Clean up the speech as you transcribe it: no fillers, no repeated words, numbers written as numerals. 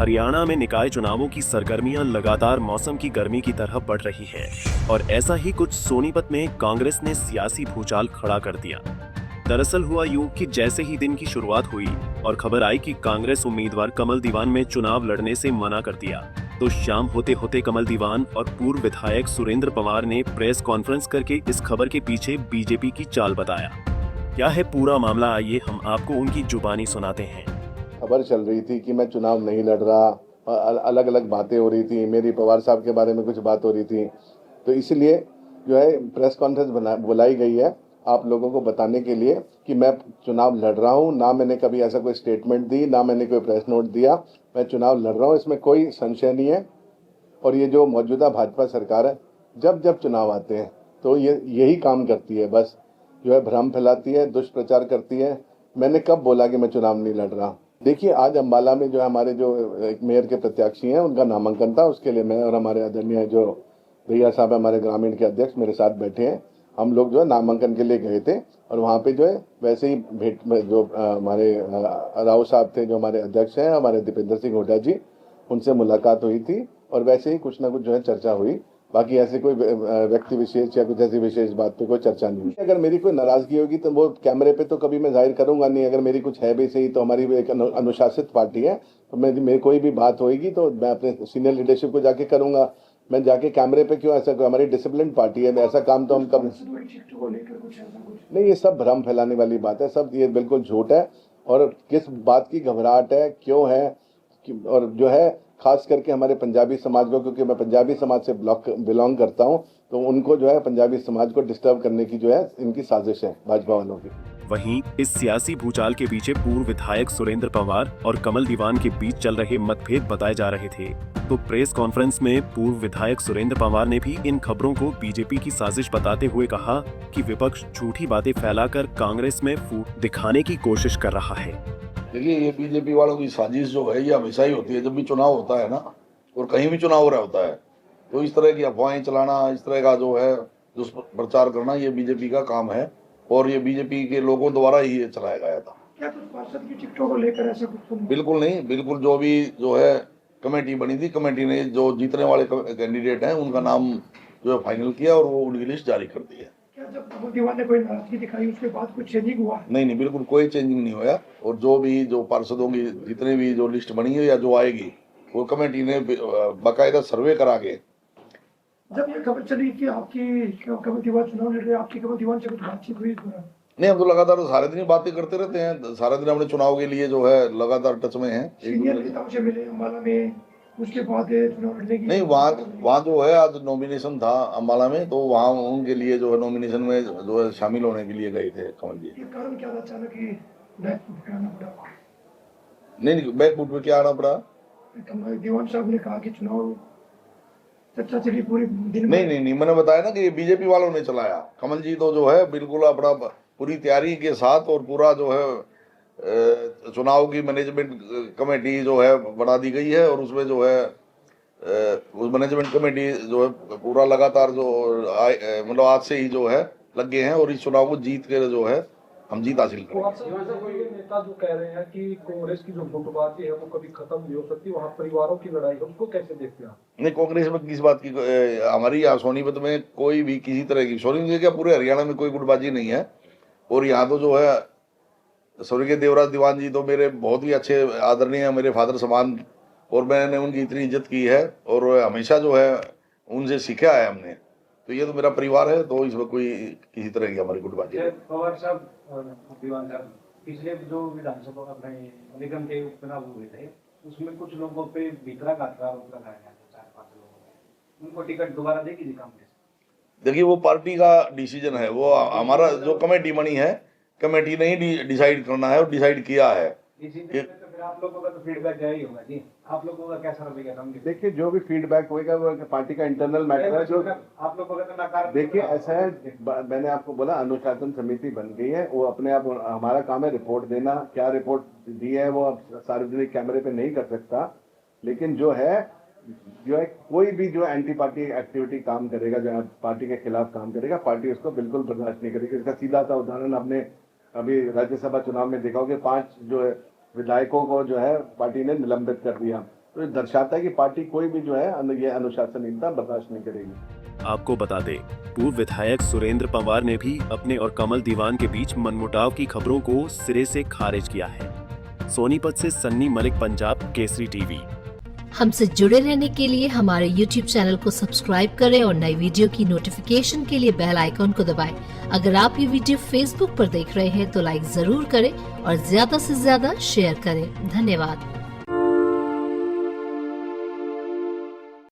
हरियाणा में निकाय चुनावों की सरगर्मियां लगातार मौसम की गर्मी की तरह बढ़ रही है और ऐसा ही कुछ सोनीपत में कांग्रेस ने सियासी भूचाल खड़ा कर दिया। दरअसल हुआ यूं कि जैसे ही दिन की शुरुआत हुई और खबर आई कि कांग्रेस उम्मीदवार कमल दीवान में चुनाव लड़ने से मना कर दिया, तो शाम होते होते कमल दीवान और पूर्व विधायक सुरेंद्र पवार ने प्रेस कॉन्फ्रेंस करके इस खबर के पीछे बीजेपी की चाल बताया। क्या है पूरा मामला, आइए हम आपको उनकी जुबानी सुनाते हैं। खबर चल रही थी कि मैं चुनाव नहीं लड़ रहा, अलग अलग बातें हो रही थी, मेरी पवार साहब के बारे में कुछ बात हो रही थी, तो इसलिए जो है प्रेस कॉन्फ्रेंस बुलाई गई है आप लोगों को बताने के लिए कि मैं चुनाव लड़ रहा हूं। ना मैंने कभी ऐसा कोई स्टेटमेंट दी, ना मैंने कोई प्रेस नोट दिया। मैं चुनाव लड़ रहा हूं, इसमें कोई संशय नहीं है। और ये जो मौजूदा भाजपा सरकार है, जब जब चुनाव आते हैं तो ये यही काम करती है, बस जो है भ्रम फैलाती है, दुष्प्रचार करती है। मैंने कब बोला कि मैं चुनाव नहीं लड़ रहा? देखिए, आज अम्बाला में जो हमारे जो एक मेयर के प्रत्याशी हैं, उनका नामांकन था। उसके लिए मैं और हमारे आदरणीय जो भैया साहब हमारे ग्रामीण के अध्यक्ष मेरे साथ बैठे हैं, हम लोग जो है नामांकन के लिए गए थे। और वहाँ पे जो है वैसे ही भेंट में जो हमारे राव साहब थे, जो हमारे अध्यक्ष हैं, हमारे दीपेंद्र सिंह हुड्डा जी, उनसे मुलाकात हुई थी और वैसे ही कुछ ना कुछ जो है चर्चा हुई। बाकी ऐसे कोई व्यक्ति विशेष या कुछ ऐसी विशेष बात पे कोई चर्चा नहीं हुई। अगर मेरी कोई नाराजगी होगी तो वो कैमरे पे तो कभी मैं जाहिर करूंगा नहीं। अगर मेरी कुछ है भी सही, तो हमारी एक अनुशासित पार्टी है, तो मेरी कोई भी बात होगी तो मैं अपने सीनियर लीडरशिप को जाके करूंगा। मैं जाके कैमरे पे क्यों? ऐसा हमारी डिसिप्लिन पार्टी है, ऐसा काम तो हम कब नहीं। ये सब भ्रम फैलाने वाली बात है, सब ये बिल्कुल झूठ है। और किस बात की घबराहट है, क्यों है और जो है खास करके हमारे पंजाबी समाज को, क्योंकि मैं पंजाबी समाज से बिलोंग करता हूं, तो उनको जो है पंजाबी समाज को डिस्टर्ब करने की जो है इनकी साजिश है भाजपा वालों की। वहीं इस सियासी भूचाल के पीछे पूर्व विधायक सुरेंद्र पवार और कमल दीवान के बीच चल रहे मतभेद बताए जा रहे थे। तो प्रेस कॉन्फ्रेंस में पूर्व विधायक सुरेंद्र पवार ने भी इन खबरों को बीजेपी की साजिश बताते हुए कहा कि विपक्ष झूठी बातें फैलाकर कांग्रेस में फूट दिखाने की कोशिश कर रहा है। देखिए, ये बीजेपी वालों की साजिश जो है ये हमेशा ही होती है। जब भी चुनाव होता है ना, और कहीं भी चुनाव हो रहा होता है, तो इस तरह की अफवाहें चलाना, इस तरह का जो है दुष्प्रचार करना, ये बीजेपी का काम है और ये बीजेपी के लोगों द्वारा ही ये चलाया गया था। क्या कुछ पार्षद की टिकटों को लेकर ऐसा कुछ? बिल्कुल नहीं, बिल्कुल जो भी जो है कमेटी बनी थी, कमेटी ने जो जीतने वाले कैंडिडेट हैं उनका नाम जो है फाइनल किया और वो उनकी लिस्ट जारी कर दी है। क्या जब कमल दीवान ने कोई नाराजगी दिखाई उसके बाद कुछ चेंजिंग हुआ? नहीं, बिल्कुल कोई चेंजिंग नहीं हुआ। और जो भी जो पार्षदों की जितने भी जो लिस्ट बनी है या जो आएगी, वो कमेटी ने बाकायदा सर्वे करा के। जब ये खबर चली कि आपकी कमल दीवान चुनाव लड़ रहे, आपकी कमल दीवान से कुछ बातचीत हुई? नहीं, हम तो लगातार सारे दिन बातें करते रहते हैं, सारा दिन अपने चुनाव के लिए जो है लगातार टच में हैं। सीनियर नेताओं से मिले अम्बाला में, उसके बाद चुनाव लड़ने की? नहीं, वहाँ जो है आज नॉमिनेशन था अम्बाला में, तो वहाँ उनके लिए जो है नॉमिनेशन में जो है शामिल होने के लिए गए थे कमल जी। ये कारण क्या था अचानक ही बैकफुट पे आना पड़ा? नहीं, बैकफुट पे क्या आना पड़ा? कमल दीवान साहब ने कहा कि चुनाव चर्चा चली पूरी दिन में। नहीं, मैंने बताया ना कि ये बीजेपी वालों ने चलाया। कमल जी तो जो है बिल्कुल अपना पूरी तैयारी के साथ और पूरा जो है चुनाव की मैनेजमेंट कमेटी जो है बना दी गई है और उसमें जो है उस मैनेजमेंट कमेटी जो है पूरा लगातार जो मतलब आज से ही जो है लगे हैं और इस चुनाव को जीत के जो है हम जीत हासिल करेंगे। कोई नेता जो कह रहे हैं कि कांग्रेस की जो गुटबाजी है वो कभी खत्म नहीं हो सकती, वहाँ परिवारों की लड़ाई है, उसको कैसे देखते हैं आप? नहीं, कांग्रेस में किस बात की हमारी यहाँ सोनीपत में कोई भी किसी तरह की, सोनीपत क्या पूरे हरियाणा में कोई गुटबाजी नहीं है। और यहाँ तो जो है स्वर्गीय देवराज दीवान जी तो मेरे बहुत ही अच्छे आदरणीय मेरे फादर समान, और मैंने उनकी इतनी इज्जत की है और हमेशा जो है उनसे सीखा है हमने। तो ये तो मेरा परिवार है, तो इसमें कोई किसी तरह की हमारी गुटबाजी नहीं। पवार साहब और दीवान साहब, पिछले जो विधानसभा अपने निगम के उपचुनाव हुए थे, उसमें कुछ लोगों पे भीतराघात का आरोप लगाया गया था, 4-5 लोगों ने। उनको टिकट दोबारा देगी कांग्रेस? देखिए, वो पार्टी का डिसीजन है, वो हमारा जो कमेटी बनी है, कमेटी ने ही डिसाइड करना है और डिसाइड किया है। आप लोगों का तो फीडबैक क्या ही होगा जी, आप लोगों का कैसा रवैया? देखिए, जो भी फीडबैक होगा वो पार्टी का इंटरनल मैटर है। जो आप लोगों का तो नकार, देखिए ऐसा है, मैंने आपको बोला अनुशासन समिति बन गई है, वो अपने आप, हमारा काम है रिपोर्ट देना। क्या रिपोर्ट दी है वो अब सार्वजनिक कैमरे पे नहीं कर सकता, लेकिन जो है कोई भी जो एंटी पार्टी एक्टिविटी काम करेगा, जो पार्टी के खिलाफ काम करेगा, पार्टी उसको बिल्कुल बर्दाश्त नहीं करेगी। इसका सीधा सा उदाहरण आपने अभी राज्यसभा चुनाव में देखा होगा, 5 जो है विधायकों को जो है पार्टी ने निलंबित कर दिया। तो ये दर्शाता है कि पार्टी कोई भी जो है ये अनुशासनहीनता बर्दाश्त नहीं करेगी। आपको बता दें, पूर्व विधायक सुरेंद्र पंवार ने भी अपने और कमल दीवान के बीच मनमुटाव की खबरों को सिरे से खारिज किया है। सोनीपत से सन्नी मलिक, पंजाब केसरी टीवी। हमसे जुड़े रहने के लिए हमारे YouTube चैनल को सब्सक्राइब करें और नई वीडियो की नोटिफिकेशन के लिए बेल आइकॉन को दबाएं। अगर आप ये वीडियो Facebook पर देख रहे हैं तो लाइक जरूर करें और ज्यादा से ज्यादा शेयर करें। धन्यवाद।